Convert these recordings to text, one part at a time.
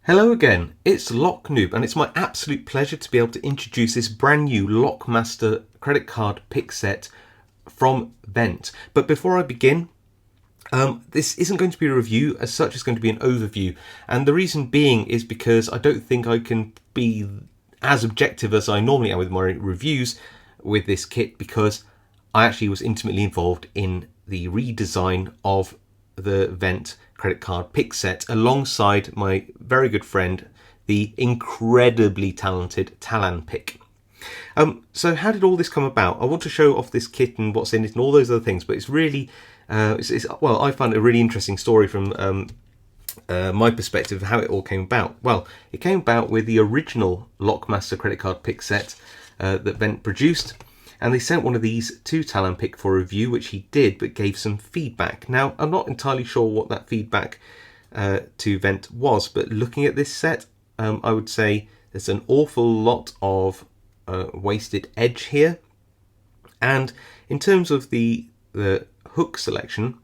Hello again, it's Noob, and it's my absolute pleasure to be able to introduce this brand new Lockmaster credit card pick set from Wendt. But before I begin, this isn't going to be a review as such, it's going to be an overview. And the reason being is because I don't think I can be as objective as I normally am with my reviews with this kit, because I actually was intimately involved in the redesign of the Wendt credit card pick set alongside my very good friend, the incredibly talented Tallan Pick. So how did all this come about? I want to show off this kit and what's in it and all those other things, but it's really, well, I found a really interesting story from my perspective of how it all came about. Well, it came about with the original Lockmaster credit card pick set that Wendt produced, and they sent one of these to Tallan Pick for review, which he did, but gave some feedback. Now, I'm not entirely sure what that feedback to Wendt was, but looking at this set, I would say there's an awful lot of wasted edge here. And in terms of the hook selection,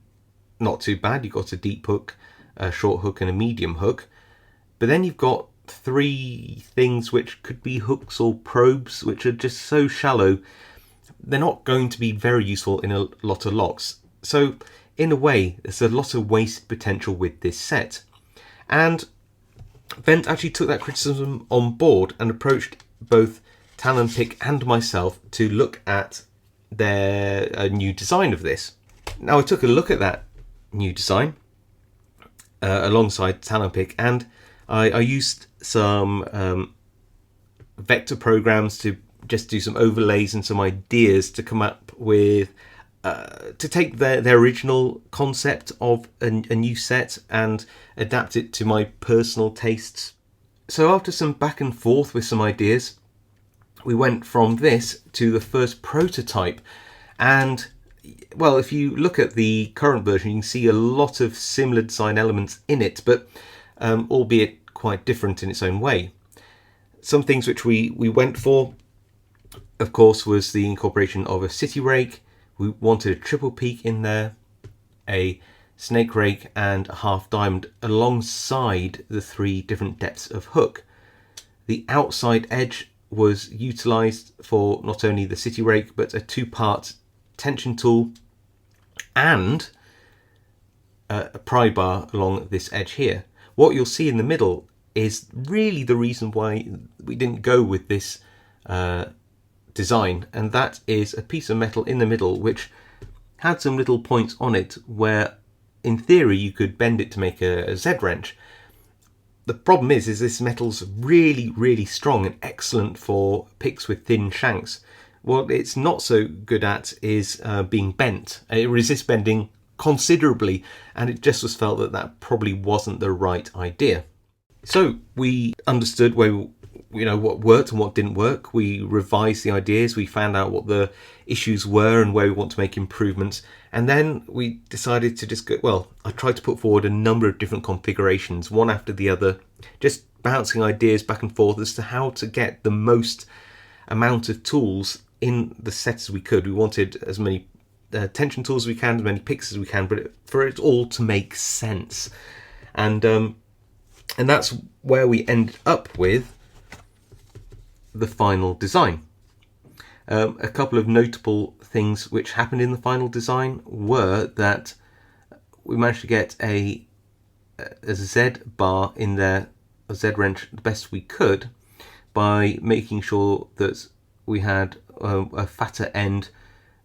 not too bad. You've got a deep hook, a short hook, and a medium hook. But then you've got three things which could be hooks or probes, which are just so shallow, they're not going to be very useful in a lot of locks. So in a way, there's a lot of waste potential with this set. And Wendt actually took that criticism on board and approached both Tallan Pick and myself to look at their new design of this. Now, I took a look at that new design alongside Tallan Pick, and I used some vector programs to just do some overlays and some ideas to come up with to take their original concept of a new set and adapt it to my personal tastes. So after some back and forth with some ideas, we went from this to the first prototype. And well, if you look at the current version, you can see a lot of similar design elements in it, but albeit quite different in its own way. Some things which we went for, of course, was the incorporation of a city rake. We wanted a triple peak in there, a snake rake, and a half diamond alongside the three different depths of hook. The outside edge was utilized for not only the city rake, but a two-part tension tool and a pry bar along this edge here. What you'll see in the middle is really the reason why we didn't go with this design, and that is a piece of metal in the middle which had some little points on it where in theory you could bend it to make a Z wrench. The problem is this metal's really strong and excellent for picks with thin shanks. What it's not so good at is being bent. It resists bending considerably, and it just was felt that that probably wasn't the right idea. So we understood where what worked and what didn't work. We revised the ideas, we found out what the issues were and where we want to make improvements, and then we decided to just go, well, I tried to put forward a number of different configurations, one after the other, just bouncing ideas back and forth as to how to get the most amount of tools in the set as we could. We wanted as many tension tools as we can, as many picks as we can, but for it all to make sense. And that's where we ended up with the final design. A couple of notable things which happened in the final design were that we managed to get a Z bar in there, a Z wrench, the best we could, by making sure that we had a fatter end,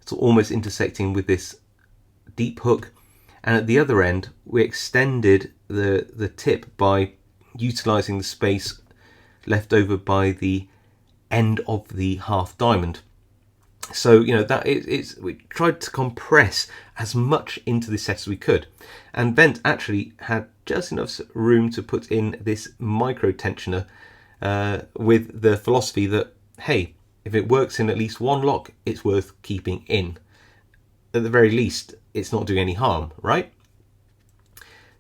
so almost intersecting with this deep hook, and at the other end we extended the tip by utilizing the space left over by the end of the half diamond. So that we tried to compress as much into this set as we could, and Wendt actually had just enough room to put in this micro tensioner with the philosophy that, hey, if it works in at least one lock, it's worth keeping in. At the very least, it's not doing any harm, right?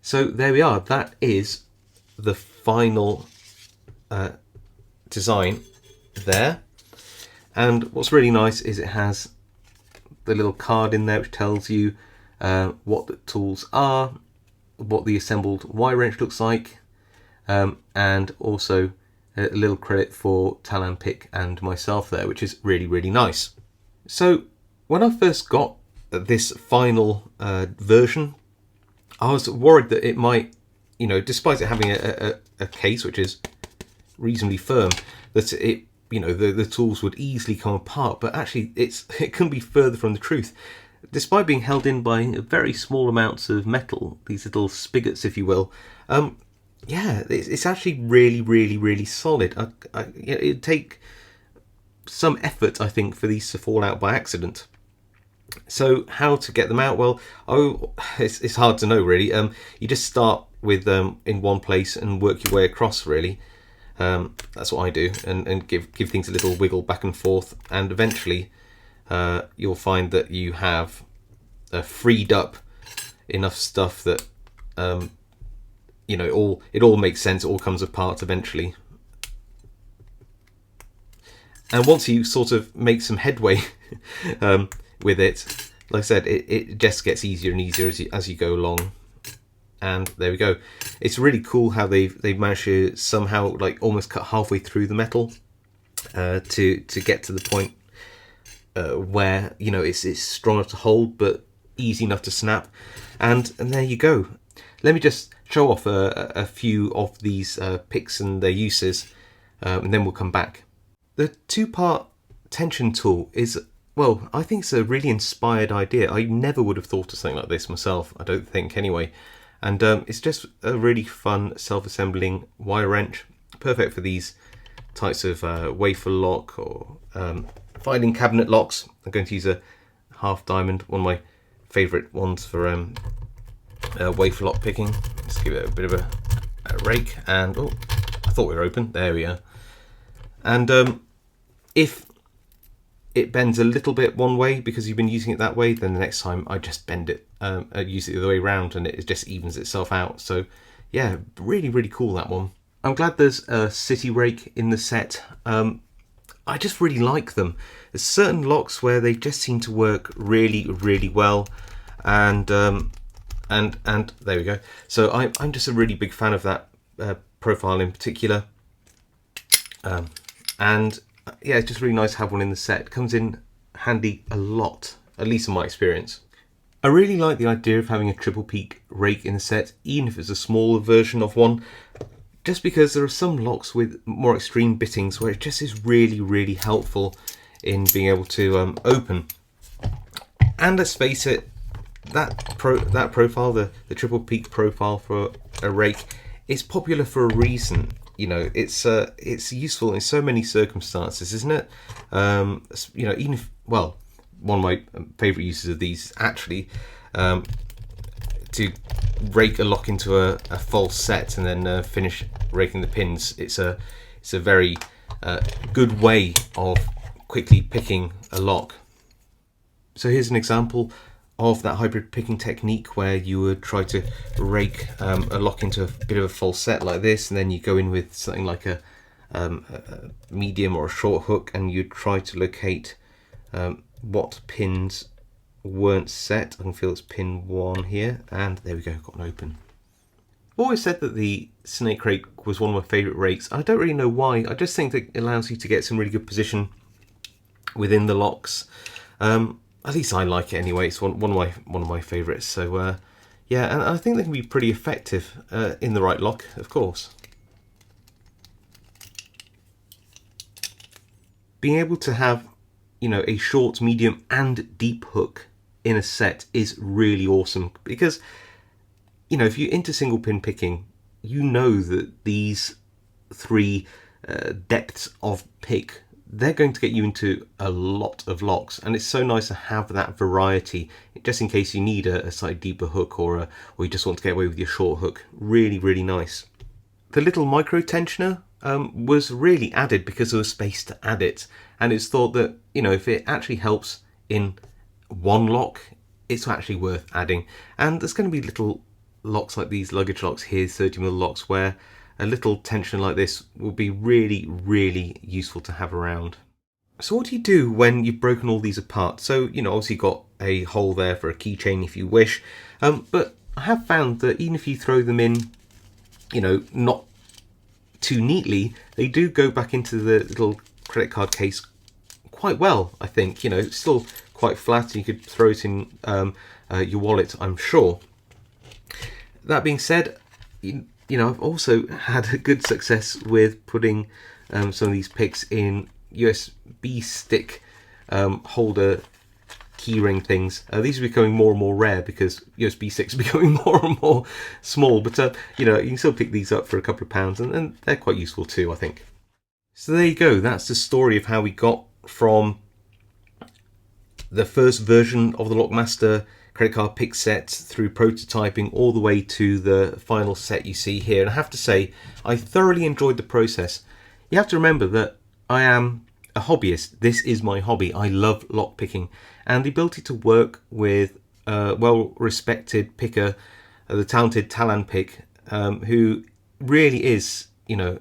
So there we are. That is the final design there. And what's really nice is it has the little card in there which tells you what the tools are, what the assembled Y wrench looks like, and also a little credit for Tallan Pick and myself there, which is really, really nice. So when I first got this final version, I was worried that it might, despite it having a case which is reasonably firm, that it, the tools would easily come apart. But actually, it couldn't be further from the truth. Despite being held in by very small amounts of metal, these little spigots, if you will, yeah, it's actually really, really, really solid. It'd take some effort, I think, for these to fall out by accident. So how to get them out? Well, it's hard to know, really. You just start with in one place and work your way across, really. That's what I do, and give things a little wiggle back and forth, and eventually you'll find that you have freed up enough stuff that it all makes sense. It all comes apart eventually. And once you sort of make some headway with it, like I said, it just gets easier and easier as you go along. And there we go. It's really cool how they've managed to somehow like almost cut halfway through the metal to get to the point where it's strong enough to hold but easy enough to snap. And there you go. Let me just show off a few of these picks and their uses, and then we'll come back. The two-part tension tool is, well, I think it's a really inspired idea. I never would have thought of something like this myself, I don't think anyway. And it's just a really fun self-assembling wire wrench, perfect for these types of wafer lock or filing cabinet locks. I'm going to use a half diamond, one of my favourite ones for wafer lock picking. Let's give it a bit of a rake, and oh, I thought we were open. There we are. And if it bends a little bit one way because you've been using it that way, then the next time I just bend it, use it the other way around, and it just evens itself out. So yeah, really, really cool, that one. I'm glad there's a city rake in the set. I just really like them. There's certain locks where they just seem to work really, really well, and there we go. So I'm just a really big fan of that profile in particular, and yeah, it's just really nice to have one in the set. It comes in handy a lot, at least in my experience. I really like the idea of having a triple peak rake in the set, even if it's a smaller version of one, just because there are some locks with more extreme bittings where it just is really, really helpful in being able to open. And let's face it, that profile, the triple peak profile for a rake, is popular for a reason. It's useful in so many circumstances, isn't it? Even if, well, one of my favourite uses of these actually, to rake a lock into a false set and then finish raking the pins. It's a very good way of quickly picking a lock. So here's an example of that hybrid picking technique where you would try to rake a lock into a bit of a false set like this, and then you go in with something like a medium or a short hook, and you try to locate what pins weren't set. I can feel it's pin 1 here, and there we go, got an open. I've always said that the snake rake was one of my favourite rakes. I don't really know why. I just think that it allows you to get some really good position within the locks. At least I like it anyway. It's one of my favourites. So yeah, and I think they can be pretty effective in the right lock, of course. Being able to have, a short, medium, and deep hook in a set is really awesome, because if you're into single pin picking, you know that these 3 depths of pick, they're going to get you into a lot of locks, and it's so nice to have that variety just in case you need a slightly deeper hook, or you just want to get away with your short hook. Really, really nice. The little micro tensioner was really added because there was space to add it, and it's thought that if it actually helps in one lock, it's actually worth adding. And there's going to be little locks like these luggage locks here, 30mm locks, where a little tensioner like this will be really, really useful to have around. So what do you do when you've broken all these apart? So, obviously you've got a hole there for a keychain if you wish, but I have found that even if you throw them in, not too neatly, they do go back into the little credit card case quite well, I think. You know, it's still quite flat. You could throw it in your wallet, I'm sure. That being said, you know, I've also had a good success with putting some of these picks in USB stick holder keyring things. These are becoming more and more rare because USB sticks are becoming more and more small, but you know, you can still pick these up for a couple of pounds, and they're quite useful too, I think. So there you go, that's the story of how we got from the first version of the Lockmaster credit card pick set through prototyping all the way to the final set you see here. And I have to say, I thoroughly enjoyed the process. You have to remember that I am a hobbyist. This is my hobby. I love lockpicking, and the ability to work with a well-respected picker, the talented Tallan Pick, who really is, you know,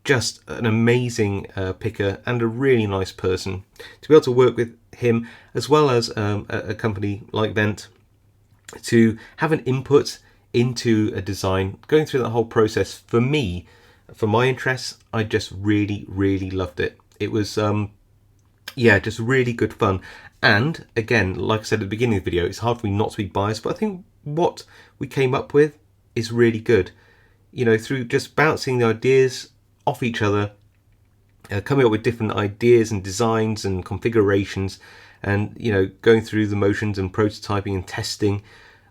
just an amazing picker and a really nice person. To be able to work with him, as well as a company like Wendt, to have an input into a design, going through that whole process, for me, for my interests, I just really, really loved it. It was, yeah, just really good fun. And again, like I said at the beginning of the video, it's hard for me not to be biased, but I think what we came up with is really good. You know, through just bouncing the ideas off each other, coming up with different ideas and designs and configurations, and, you know, going through the motions and prototyping and testing,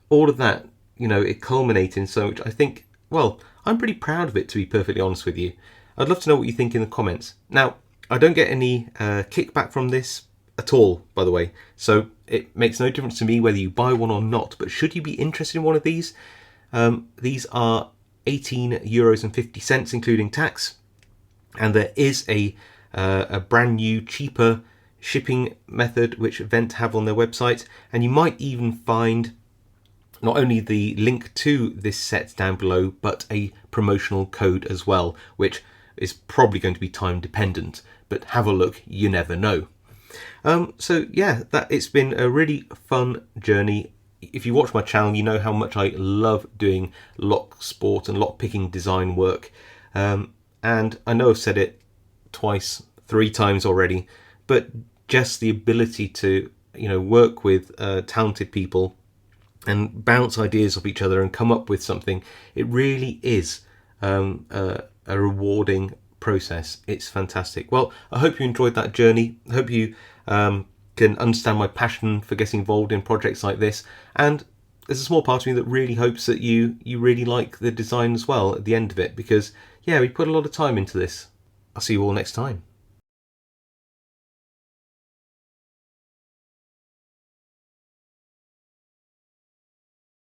all of that, you know, it culminated in so much. I think, well, I'm pretty proud of it, to be perfectly honest with you. I'd love to know what you think in the comments. Now, I don't get any kickback from this at all, by the way, so it makes no difference to me whether you buy one or not, but should you be interested in one of these are €18.50 including tax, and there is a brand new cheaper shipping method which Wendt have on their website, and you might even find not only the link to this set down below, but a promotional code as well, which is probably going to be time dependent, but have a look, you never know. So yeah, it's been a really fun journey. If you watch my channel, you know how much I love doing lock sport and lock picking design work. And I know I've said it twice, 3 times already, but just the ability to, you know, work with talented people and bounce ideas off each other and come up with something, it really is a rewarding process. It's fantastic. Well, I hope you enjoyed that journey. I hope you can understand my passion for getting involved in projects like this, and there's a small part of me that really hopes that you really like the design as well at the end of it, because yeah, we put a lot of time into this. I'll see you all next time.